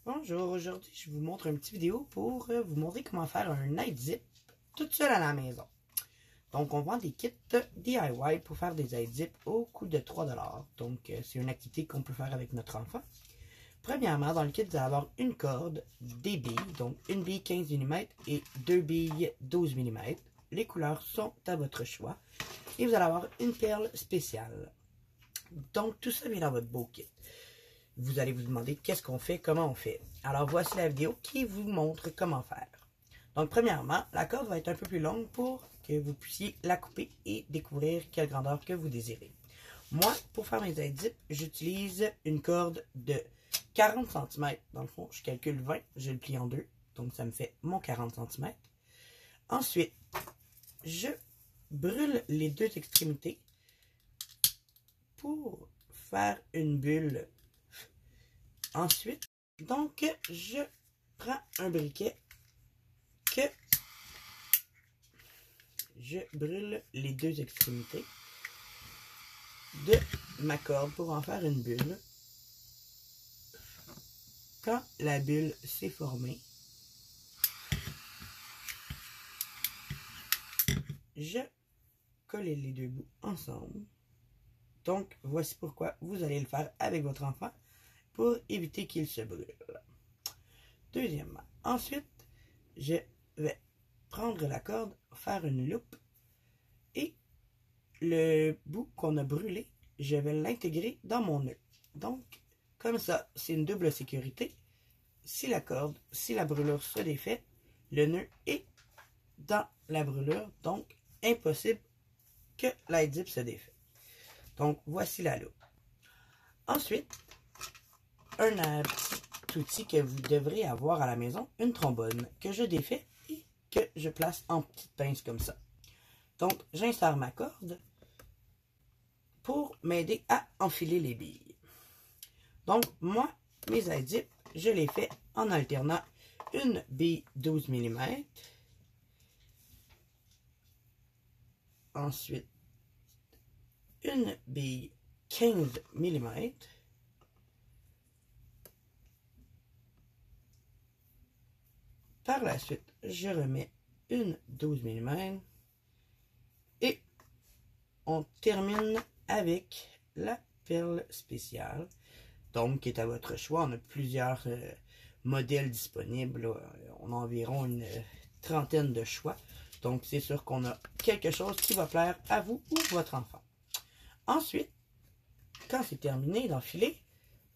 Bonjour, aujourd'hui je vous montre une petite vidéo pour vous montrer comment faire un night zip toute seule à la maison. Donc on vend des kits DIY pour faire des night zip au coût de 3 $. Donc c'est une activité qu'on peut faire avec notre enfant. Premièrement, dans le kit, vous allez avoir une corde, des billes, donc une bille 15 mm et deux billes 12 mm. Les couleurs sont à votre choix. Et vous allez avoir une perle spéciale. Donc tout ça vient dans votre beau kit. Vous allez vous demander qu'est-ce qu'on fait, comment on fait. Alors voici la vidéo qui vous montre comment faire. Donc premièrement, la corde va être un peu plus longue pour que vous puissiez la couper et découvrir quelle grandeur que vous désirez. Moi, pour faire mes night zip, j'utilise une corde de 40 cm. Dans le fond, je calcule 20, je le plie en deux, donc ça me fait mon 40 cm. Ensuite, je brûle les deux extrémités pour faire une bulle. Ensuite, donc, je prends un briquet que je brûle les deux extrémités de ma corde pour en faire une bulle. Quand la bulle s'est formée, je colle les deux bouts ensemble. Donc, voici pourquoi vous allez le faire avec votre enfant pour éviter qu'il se brûle. Deuxièmement, ensuite, je vais prendre la corde, faire une loupe et le bout qu'on a brûlé, je vais l'intégrer dans mon nœud. Donc, comme ça, c'est une double sécurité. Si la brûlure se défait, le nœud est dans la brûlure, donc impossible que la zip se défait. Donc, voici la loupe. Ensuite, un petit outil que vous devrez avoir à la maison, une trombone que je défais et que je place en petites pinces comme ça. Donc, j'insère ma corde pour m'aider à enfiler les billes. Donc, moi, mes night zip, je les fais en alternant une bille 12 mm, ensuite une bille 15 mm, par la suite, je remets une 12 mm et on termine avec la perle spéciale, donc qui est à votre choix. On a plusieurs modèles disponibles, on a environ une trentaine de choix, donc c'est sûr qu'on a quelque chose qui va plaire à vous ou votre enfant. Ensuite, quand c'est terminé d'enfiler,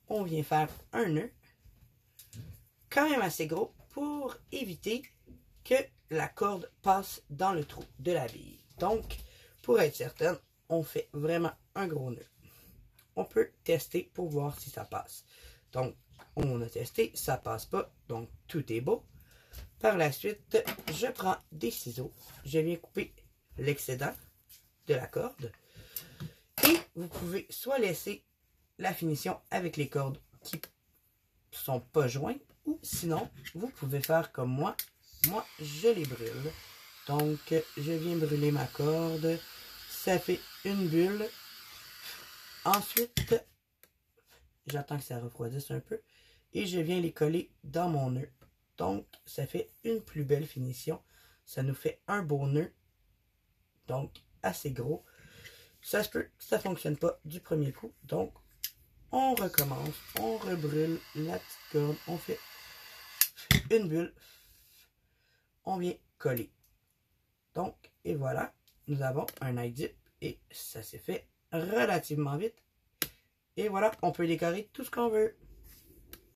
on vient faire un nœud quand même assez gros pour éviter que la corde passe dans le trou de la bille. Donc, pour être certaine, on fait vraiment un gros nœud. On peut tester pour voir si ça passe. Donc, on a testé, ça passe pas, donc tout est beau. Par la suite, je prends des ciseaux, je viens couper l'excédent de la corde. Et vous pouvez soit laisser la finition avec les cordes qui ne sont pas jointes, ou sinon, vous pouvez faire comme moi. Moi, je les brûle. Donc, je viens brûler ma corde. Ça fait une bulle. Ensuite, j'attends que ça refroidisse un peu. Et je viens les coller dans mon nœud. Donc, ça fait une plus belle finition. Ça nous fait un beau nœud. Donc, assez gros. Ça se peut que ça ne fonctionne pas du premier coup. Donc, on recommence. On rebrûle la petite corde. On fait une bulle. On vient coller. Donc, et voilà. Nous avons un night zip. Et ça s'est fait relativement vite. Et voilà, on peut décorer tout ce qu'on veut.